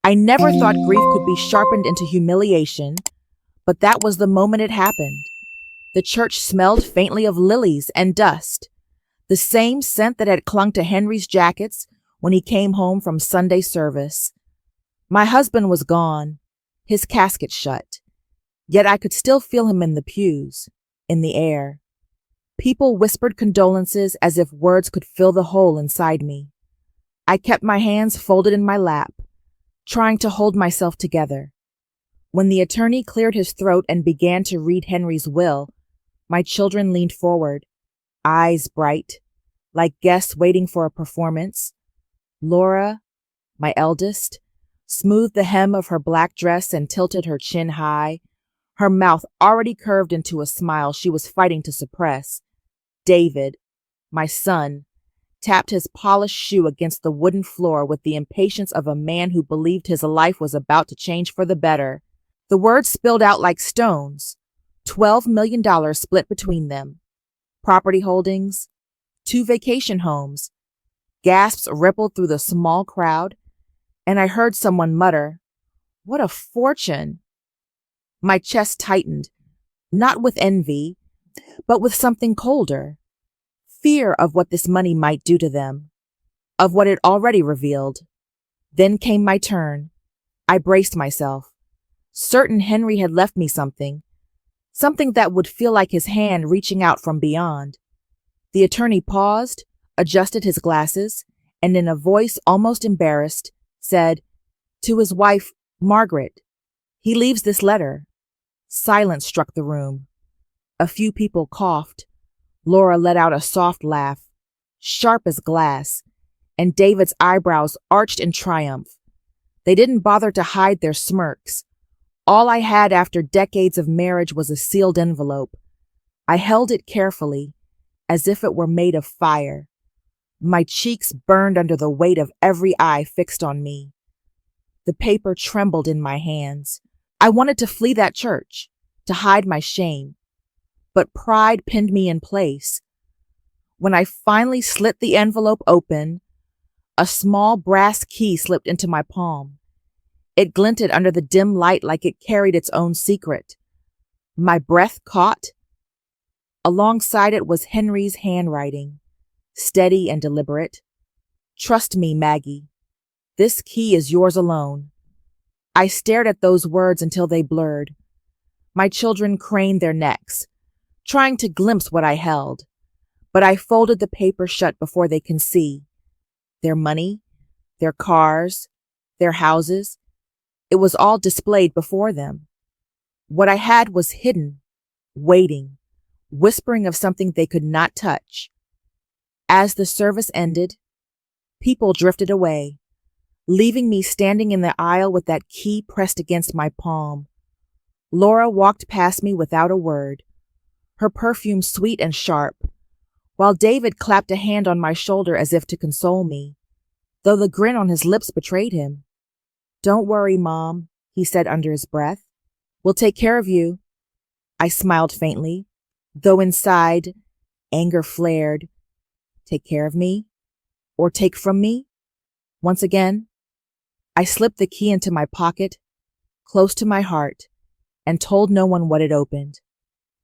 I never thought grief could be sharpened into humiliation, but that was the moment it happened. The church smelled faintly of lilies and dust, the same scent that had clung to Henry's jackets when he came home from Sunday service. My husband was gone, his casket shut, yet I could still feel him in the pews, in the air. People whispered condolences as if words could fill the hole inside me. I kept my hands folded in my lap, trying to hold myself together. When the attorney cleared his throat and began to read Henry's will, my children leaned forward, eyes bright, like guests waiting for a performance. Laura, my eldest, smoothed the hem of her black dress and tilted her chin high, her mouth already curved into a smile she was fighting to suppress. David, my son, tapped his polished shoe against the wooden floor with the impatience of a man who believed his life was about to change for the better. The words spilled out like stones. $12 million split between them. Property holdings, 2 vacation homes. Gasps rippled through the small crowd, and I heard someone mutter, "What a fortune!" My chest tightened, not with envy, but with something colder. Fear of what this money might do to them, of what it already revealed. Then came my turn. I braced myself, certain Henry had left me something that would feel like his hand reaching out from beyond. The attorney paused, adjusted his glasses, and in a voice almost embarrassed, said, "To his wife, Margaret. He leaves this letter." Silence struck the room. A few people coughed. Laura let out a soft laugh, sharp as glass, and David's eyebrows arched in triumph. They didn't bother to hide their smirks. All I had after decades of marriage was a sealed envelope. I held it carefully, as if it were made of fire. My cheeks burned under the weight of every eye fixed on me. The paper trembled in my hands. I wanted to flee that church, to hide my shame, but pride pinned me in place. When I finally slit the envelope open, a small brass key slipped into my palm. It glinted under the dim light like it carried its own secret. My breath caught. Alongside it was Henry's handwriting, steady and deliberate. "Trust me, Maggie. This key is yours alone." I stared at those words until they blurred. My children craned their necks, trying to glimpse what I held, but I folded the paper shut before they can see. Their money, their cars, their houses, it was all displayed before them. What I had was hidden, waiting, whispering of something they could not touch. As the service ended, people drifted away, leaving me standing in the aisle with that key pressed against my palm. Laura walked past me without a word, her perfume sweet and sharp, while David clapped a hand on my shoulder as if to console me, though the grin on his lips betrayed him. "Don't worry, Mom," he said under his breath. "We'll take care of you." I smiled faintly, though inside, anger flared. Take care of me? Or take from me? Once again, I slipped the key into my pocket, close to my heart, and told no one what it opened.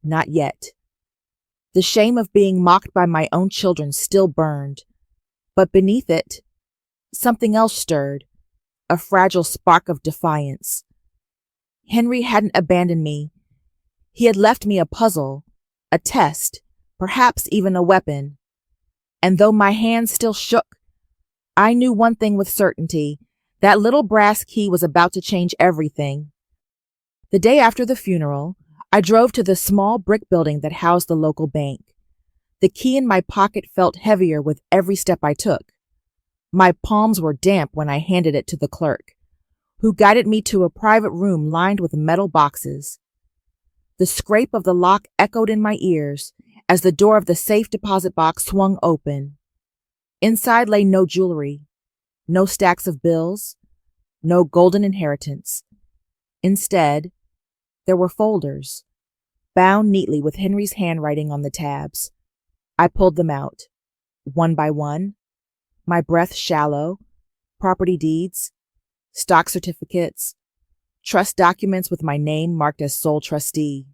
Not yet. The shame of being mocked by my own children still burned, but beneath it, something else stirred, a fragile spark of defiance. Henry hadn't abandoned me. He had left me a puzzle, a test, perhaps even a weapon. And though my hands still shook, I knew one thing with certainty: that little brass key was about to change everything. The day after the funeral, I drove to the small brick building that housed the local bank. The key in my pocket felt heavier with every step I took. My palms were damp when I handed it to the clerk, who guided me to a private room lined with metal boxes. The scrape of the lock echoed in my ears as the door of the safe deposit box swung open. Inside lay no jewelry, no stacks of bills, no golden inheritance. Instead, there were folders, bound neatly with Henry's handwriting on the tabs. I pulled them out, one by one, my breath shallow, property deeds, stock certificates, trust documents with my name marked as sole trustee.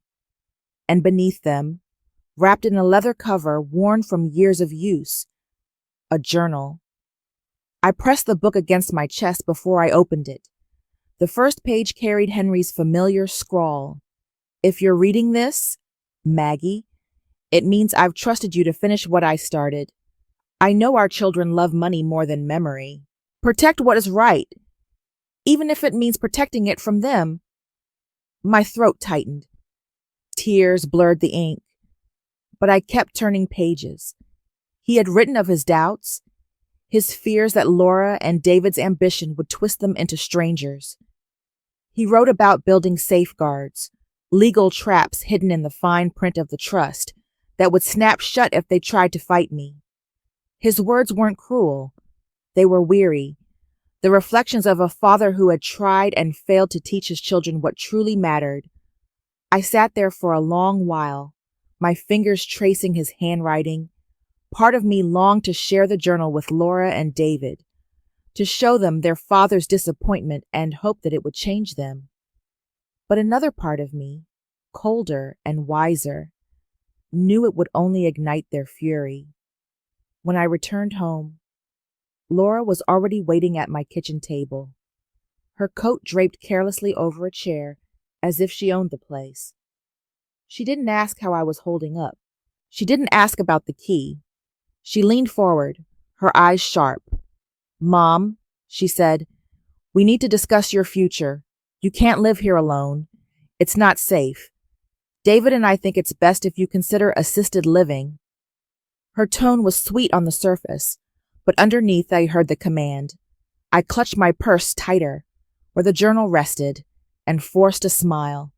And beneath them, wrapped in a leather cover worn from years of use, a journal. I pressed the book against my chest before I opened it. The first page carried Henry's familiar scrawl. "If you're reading this, Maggie, it means I've trusted you to finish what I started. I know our children love money more than memory. Protect what is right, even if it means protecting it from them." My throat tightened. Tears blurred the ink, but I kept turning pages. He had written of his doubts, his fears that Laura and David's ambition would twist them into strangers. He wrote about building safeguards, legal traps hidden in the fine print of the trust that would snap shut if they tried to fight me. His words weren't cruel. They were weary, the reflections of a father who had tried and failed to teach his children what truly mattered. I sat there for a long while, my fingers tracing his handwriting. Part of me longed to share the journal with Laura and David, to show them their father's disappointment and hope that it would change them. But another part of me, colder and wiser, knew it would only ignite their fury. When I returned home, Laura was already waiting at my kitchen table, her coat draped carelessly over a chair as if she owned the place. She didn't ask how I was holding up. She didn't ask about the key. She leaned forward, her eyes sharp. "Mom," she said, "we need to discuss your future. You can't live here alone. It's not safe. David and I think it's best if you consider assisted living." Her tone was sweet on the surface, but underneath I heard the command. I clutched my purse tighter, where the journal rested, and forced a smile.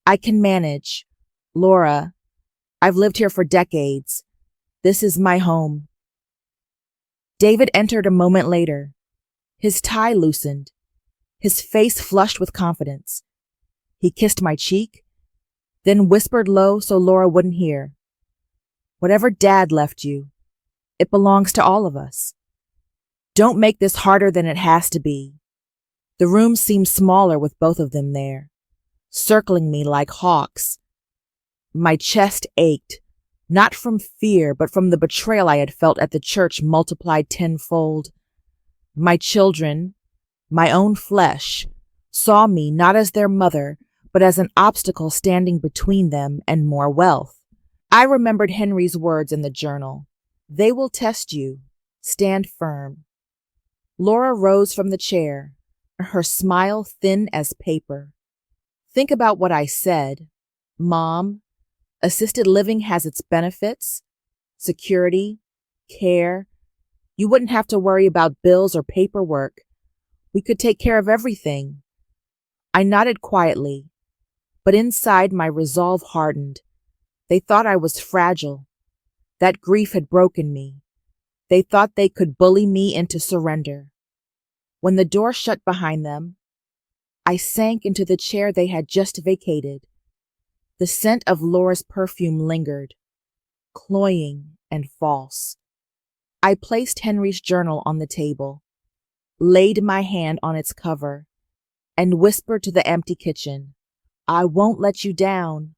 "I can manage. Laura, I've lived here for decades. This is my home." David entered a moment later. His tie loosened, his face flushed with confidence. He kissed my cheek, then whispered low so Laura wouldn't hear. "Whatever Dad left you, it belongs to all of us. Don't make this harder than it has to be." The room seemed smaller with both of them there, circling me like hawks. My chest ached, not from fear, but from the betrayal I had felt at the church multiplied tenfold. My children, my own flesh, saw me not as their mother, but as an obstacle standing between them and more wealth. I remembered Henry's words in the journal. "They will test you. Stand firm." Laura rose from the chair, her smile thin as paper. "Think about what I said. Mom, assisted living has its benefits, security, care. You wouldn't have to worry about bills or paperwork. We could take care of everything." I nodded quietly, but inside my resolve hardened. They thought I was fragile. That grief had broken me. They thought they could bully me into surrender. When the door shut behind them, I sank into the chair they had just vacated. The scent of Laura's perfume lingered, cloying and false. I placed Henry's journal on the table, laid my hand on its cover, and whispered to the empty kitchen, "I won't let you down."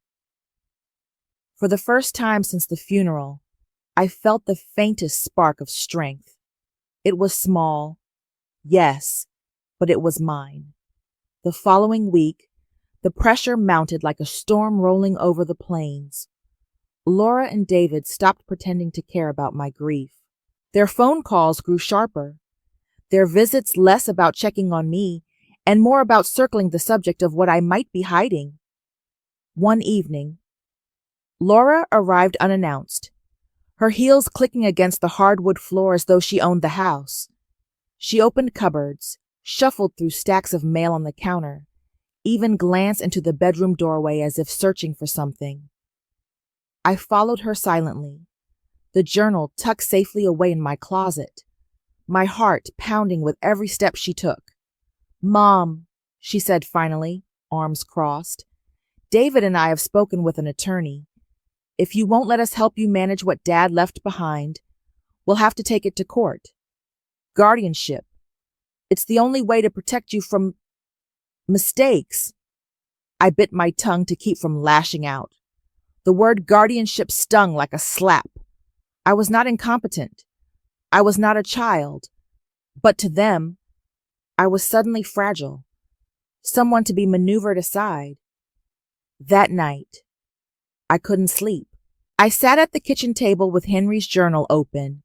For the first time since the funeral, I felt the faintest spark of strength. It was small, yes, but it was mine. The following week, the pressure mounted like a storm rolling over the plains. Laura and David stopped pretending to care about my grief. Their phone calls grew sharper, their visits less about checking on me and more about circling the subject of what I might be hiding. One evening, Laura arrived unannounced, her heels clicking against the hardwood floor as though she owned the house. She opened cupboards, shuffled through stacks of mail on the counter, even glanced into the bedroom doorway as if searching for something. I followed her silently, the journal tucked safely away in my closet, my heart pounding with every step she took. "Mom," she said finally, arms crossed, "David and I have spoken with an attorney. If you won't let us help you manage what Dad left behind, we'll have to take it to court. Guardianship. It's the only way to protect you from mistakes. I bit my tongue to keep from lashing out. The word guardianship stung like a slap. I was not incompetent. I was not a child. But to them, I was suddenly fragile, someone to be maneuvered aside. That night, I couldn't sleep. I sat at the kitchen table with Henry's journal open,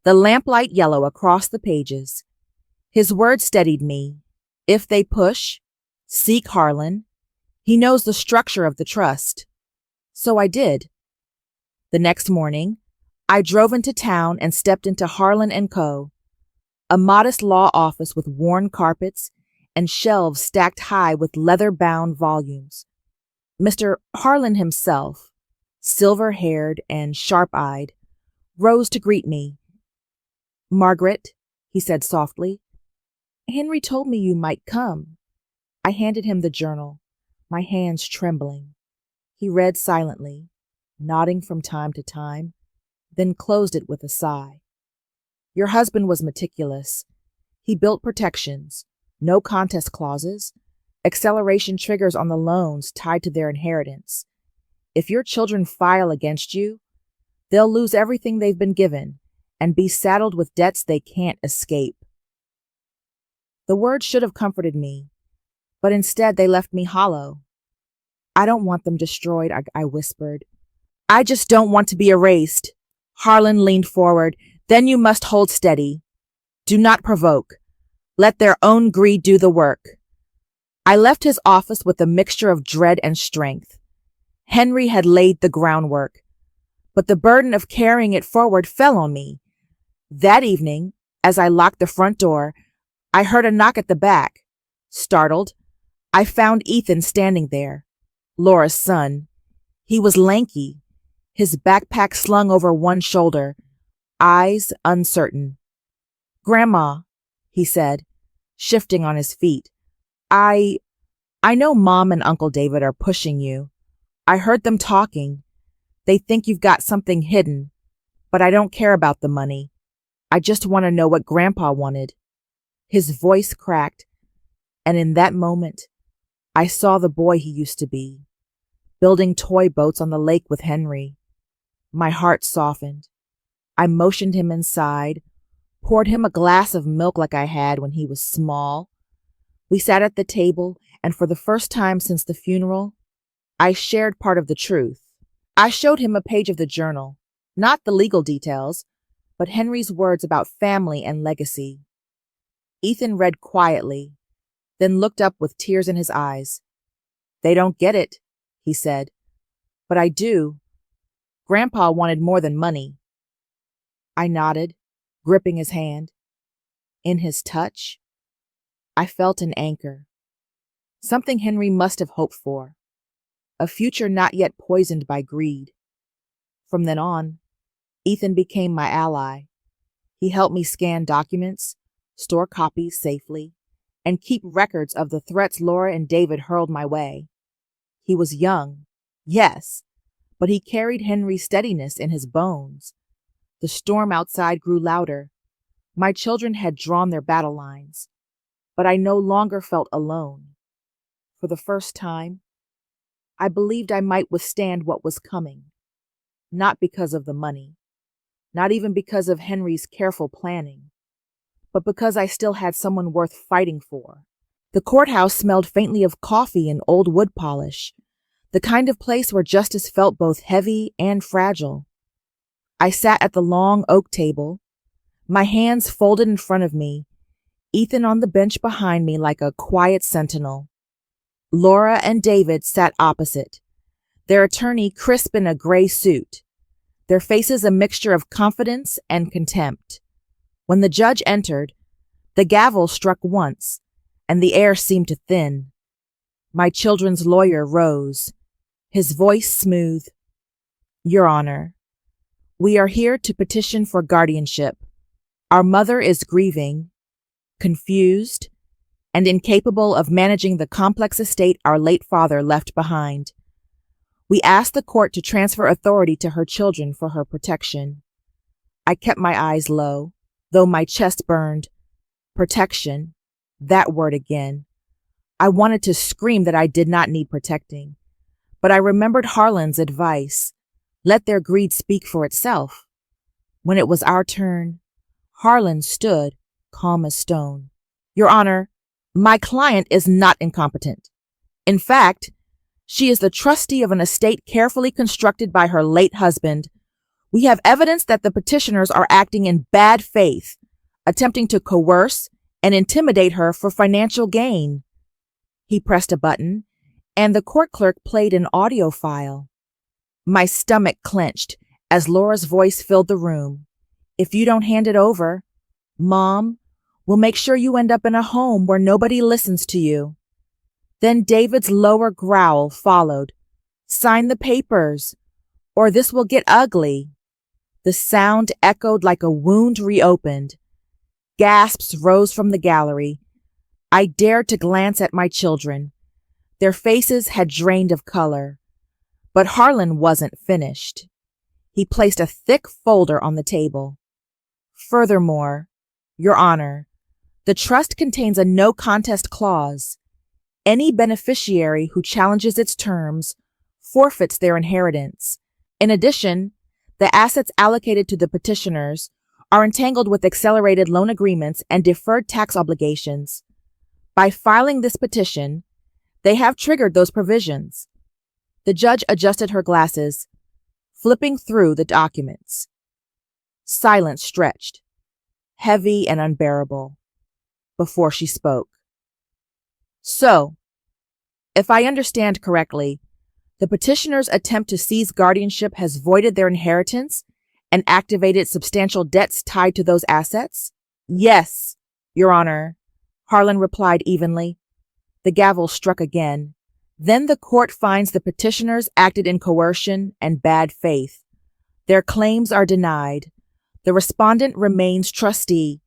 the lamplight yellow across the pages. His words steadied me. If they push, seek Harlan. He knows the structure of the trust. So I did. The next morning, I drove into town and stepped into Harlan & Co., a modest law office with worn carpets and shelves stacked high with leather-bound volumes. Mr. Harlan himself, silver-haired and sharp-eyed, rose to greet me. "Margaret," he said softly, "Henry told me you might come." I handed him the journal, my hands trembling. He read silently, nodding from time to time, then closed it with a sigh. "Your husband was meticulous. He built protections, no contest clauses, acceleration triggers on the loans tied to their inheritance. If your children file against you, they'll lose everything they've been given and be saddled with debts they can't escape." The words should have comforted me, but instead they left me hollow. "I don't want them destroyed," I whispered. "I just don't want to be erased." Harlan leaned forward. "Then you must hold steady. Do not provoke. Let their own greed do the work." I left his office with a mixture of dread and strength. Henry had laid the groundwork, but the burden of carrying it forward fell on me. That evening, as I locked the front door, I heard a knock at the back. Startled, I found Ethan standing there, Laura's son. He was lanky, his backpack slung over one shoulder, eyes uncertain. "Grandma," he said, shifting on his feet, I know Mom and Uncle David are pushing you. I heard them talking. They think you've got something hidden, but I don't care about the money. I just want to know what Grandpa wanted." His voice cracked, and in that moment, I saw the boy he used to be, building toy boats on the lake with Henry. My heart softened. I motioned him inside, poured him a glass of milk like I had when he was small. We sat at the table, and for the first time since the funeral, I shared part of the truth. I showed him a page of the journal, not the legal details, but Henry's words about family and legacy. Ethan read quietly, then looked up with tears in his eyes. "They don't get it," he said. "But I do. Grandpa wanted more than money." I nodded, gripping his hand. In his touch, I felt an anchor, something Henry must have hoped for, a future not yet poisoned by greed. From then on, Ethan became my ally. He helped me scan documents, store copies safely, and keep records of the threats Laura and David hurled my way. He was young, yes, but he carried Henry's steadiness in his bones. The storm outside grew louder. My children had drawn their battle lines, but I no longer felt alone. For the first time, I believed I might withstand what was coming, not because of the money, not even because of Henry's careful planning, but because I still had someone worth fighting for. The courthouse smelled faintly of coffee and old wood polish, the kind of place where justice felt both heavy and fragile. I sat at the long oak table, my hands folded in front of me, Ethan on the bench behind me like a quiet sentinel. Laura and David sat opposite, their attorney crisp in a gray suit, their faces a mixture of confidence and contempt. When the judge entered, the gavel struck once, and the air seemed to thin. My children's lawyer rose, his voice smooth. "Your Honor, we are here to petition for guardianship. Our mother is grieving, confused, and incapable of managing the complex estate our late father left behind. We ask the court to transfer authority to her children for her protection." I kept my eyes low, though my chest burned. Protection. That word again. I wanted to scream that I did not need protecting, but I remembered Harlan's advice. Let their greed speak for itself. When it was our turn, Harlan stood, calm as stone. Your Honor, my client is not incompetent. In fact, she is the trustee of an estate carefully constructed by her late husband. We have evidence that the petitioners are acting in bad faith, attempting to coerce and intimidate her for financial gain. He pressed a button, and the court clerk played an audio file. My stomach clenched as Laura's voice filled the room. If you don't hand it over, Mom, we'll make sure you end up in a home where nobody listens to you. Then David's lower growl followed. Sign the papers, or this will get ugly. The sound echoed like a wound reopened. Gasps rose from the gallery. I dared to glance at my children. Their faces had drained of color. But Harlan wasn't finished. He placed a thick folder on the table. Furthermore, Your Honor, the trust contains a no contest clause. Any beneficiary who challenges its terms forfeits their inheritance. In addition, the assets allocated to the petitioners are entangled with accelerated loan agreements and deferred tax obligations. By filing this petition, they have triggered those provisions. The judge adjusted her glasses, flipping through the documents. Silence stretched, heavy and unbearable, before she spoke. So, if I understand correctly, the petitioner's attempt to seize guardianship has voided their inheritance and activated substantial debts tied to those assets? Yes, Your Honor, Harlan replied evenly. The gavel struck again. Then the court finds the petitioners acted in coercion and bad faith. Their claims are denied. The respondent remains trustee.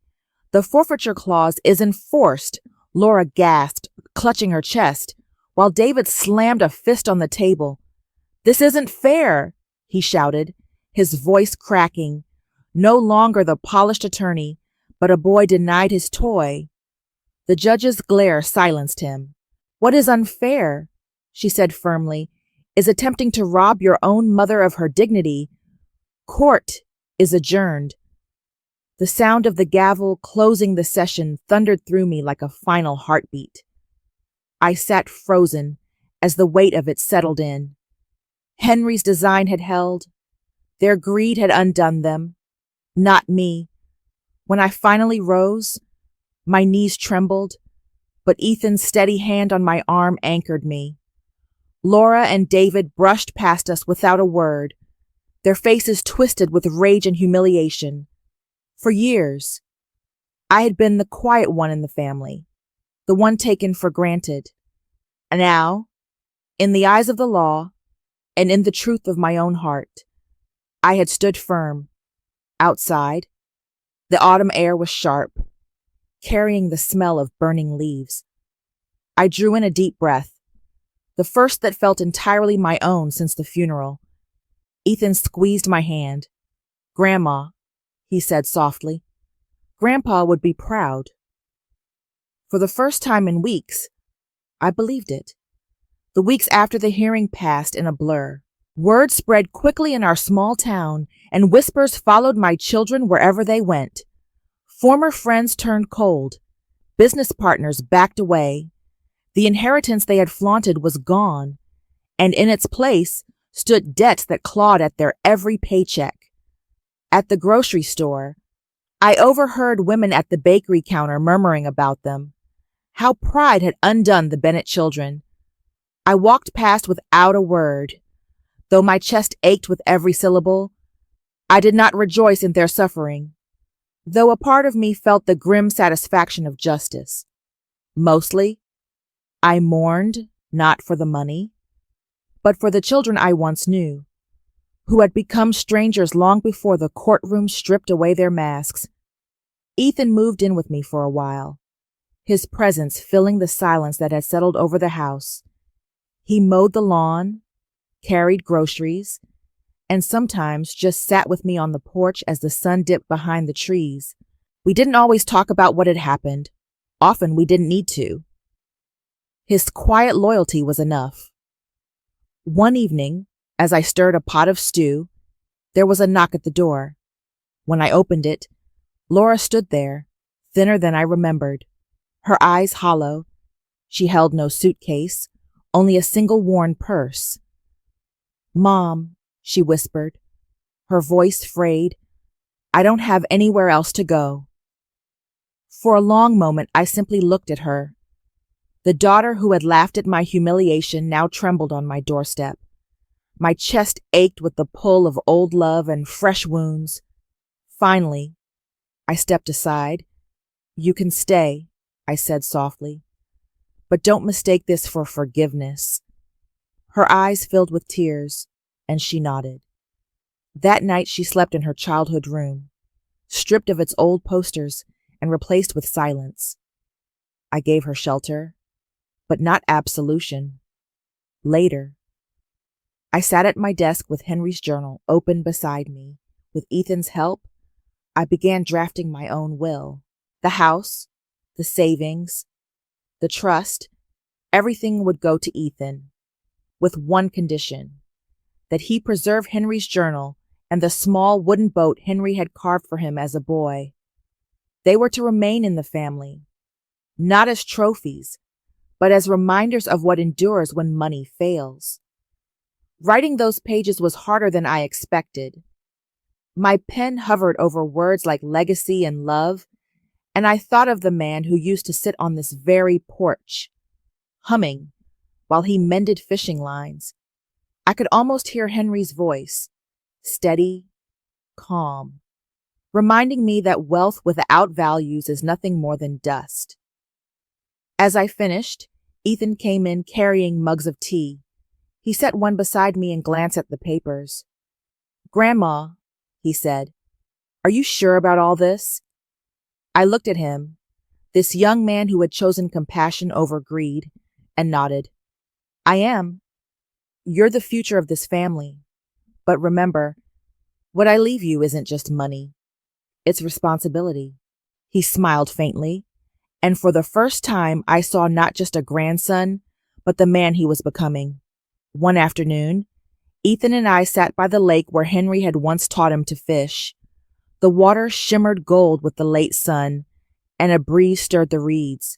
The forfeiture clause is enforced, Laura gasped, clutching her chest, while David slammed a fist on the table. This isn't fair, he shouted, his voice cracking. No longer the polished attorney, but a boy denied his toy. The judge's glare silenced him. What is unfair, she said firmly, is attempting to rob your own mother of her dignity. Court is adjourned. The sound of the gavel closing the session thundered through me like a final heartbeat. I sat frozen as the weight of it settled in. Henry's design had held. Their greed had undone them, not me. When I finally rose, my knees trembled, but Ethan's steady hand on my arm anchored me. Laura and David brushed past us without a word, their faces twisted with rage and humiliation. For years, I had been the quiet one in the family, the one taken for granted. And now, in the eyes of the law, and in the truth of my own heart, I had stood firm. Outside, the autumn air was sharp, carrying the smell of burning leaves. I drew in a deep breath, the first that felt entirely my own since the funeral. Ethan squeezed my hand. Grandma, he said softly. Grandpa would be proud. For the first time in weeks, I believed it. The weeks after the hearing passed in a blur. Word spread quickly in our small town, and whispers followed my children wherever they went. Former friends turned cold. Business partners backed away. The inheritance they had flaunted was gone, and in its place stood debts that clawed at their every paycheck. At the grocery store, I overheard women at the bakery counter murmuring about them. How pride had undone the Bennett children. I walked past without a word. Though my chest ached with every syllable, I did not rejoice in their suffering, though a part of me felt the grim satisfaction of justice. Mostly, I mourned not for the money, but for the children I once knew, who had become strangers long before the courtroom stripped away their masks. Ethan moved in with me for a while, his presence filling the silence that had settled over the house. He mowed the lawn, carried groceries, and sometimes just sat with me on the porch as the sun dipped behind the trees. We didn't always talk about what had happened, Often we didn't need to. His quiet loyalty was enough. One evening, as I stirred a pot of stew, there was a knock at the door. When I opened it, Laura stood there, thinner than I remembered, her eyes hollow. She held no suitcase, only a single worn purse. "Mom," she whispered, her voice frayed, "I don't have anywhere else to go." For a long moment, I simply looked at her. The daughter who had laughed at my humiliation now trembled on my doorstep. My chest ached with the pull of old love and fresh wounds. Finally, I stepped aside. "You can stay," I said softly, "but don't mistake this for forgiveness." Her eyes filled with tears, and she nodded. That night she slept in her childhood room, stripped of its old posters and replaced with silence. I gave her shelter, but not absolution. Later, I sat at my desk with Henry's journal open beside me. With Ethan's help, I began drafting my own will. The house, the savings, the trust, everything would go to Ethan, with one condition: that he preserve Henry's journal and the small wooden boat Henry had carved for him as a boy. They were to remain in the family, not as trophies, but as reminders of what endures when money fails. Writing those pages was harder than I expected. My pen hovered over words like legacy and love, and I thought of the man who used to sit on this very porch, humming, while he mended fishing lines. I could almost hear Henry's voice, steady, calm, reminding me that wealth without values is nothing more than dust. As I finished, Ethan came in carrying mugs of tea. He set one beside me and glanced at the papers. "Grandma," he said, "are you sure about all this?" I looked at him, this young man who had chosen compassion over greed, and nodded. "I am. You're the future of this family. But remember, what I leave you isn't just money. It's responsibility." He smiled faintly, and for the first time I saw not just a grandson, but the man he was becoming. One afternoon, Ethan and I sat by the lake where Henry had once taught him to fish. The water shimmered gold with the late sun, and a breeze stirred the reeds.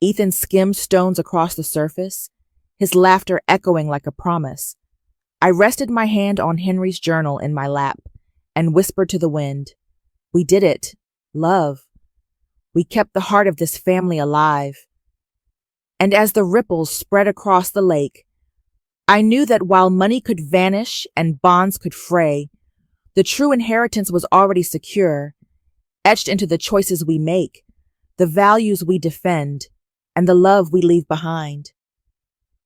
Ethan skimmed stones across the surface, his laughter echoing like a promise. I rested my hand on Henry's journal in my lap and whispered to the wind, "We did it, love. We kept the heart of this family alive." And as the ripples spread across the lake, I knew that while money could vanish and bonds could fray, the true inheritance was already secure, etched into the choices we make, the values we defend, and the love we leave behind.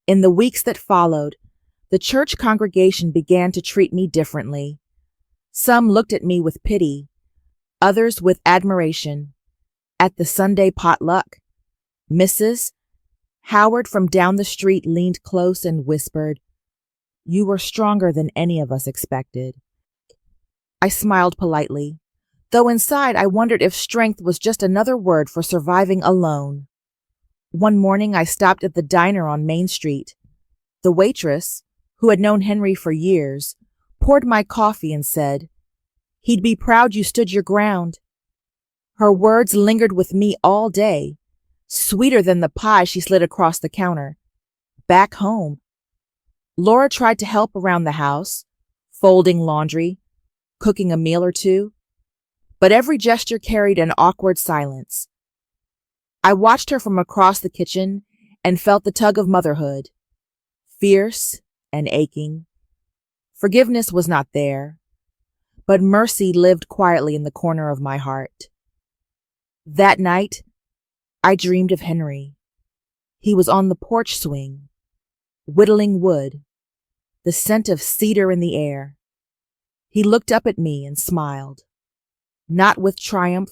In the weeks that followed, the church congregation began to treat me differently. Some looked at me with pity, others with admiration. At the Sunday potluck, Mrs. Howard from down the street leaned close and whispered, "You were stronger than any of us expected." I smiled politely, though inside I wondered if strength was just another word for surviving alone. One morning I stopped at the diner on Main Street. The waitress, who had known Henry for years, poured my coffee and said, "He'd be proud you stood your ground." Her words lingered with me all day, sweeter than the pie she slid across the counter. Back home, Laura tried to help around the house, folding laundry, cooking a meal or two, but every gesture carried an awkward silence. I watched her from across the kitchen and felt the tug of motherhood, fierce and aching. Forgiveness was not there, but mercy lived quietly in the corner of my heart. That night, I dreamed of Henry. He was on the porch swing, whittling wood, the scent of cedar in the air. He looked up at me and smiled, not with triumph,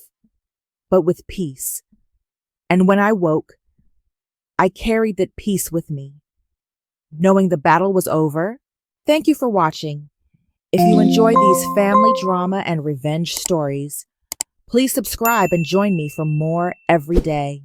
but with peace. And when I woke, I carried that peace with me, knowing the battle was over. Thank you for watching. If you enjoy these family drama and revenge stories, please subscribe and join me for more every day.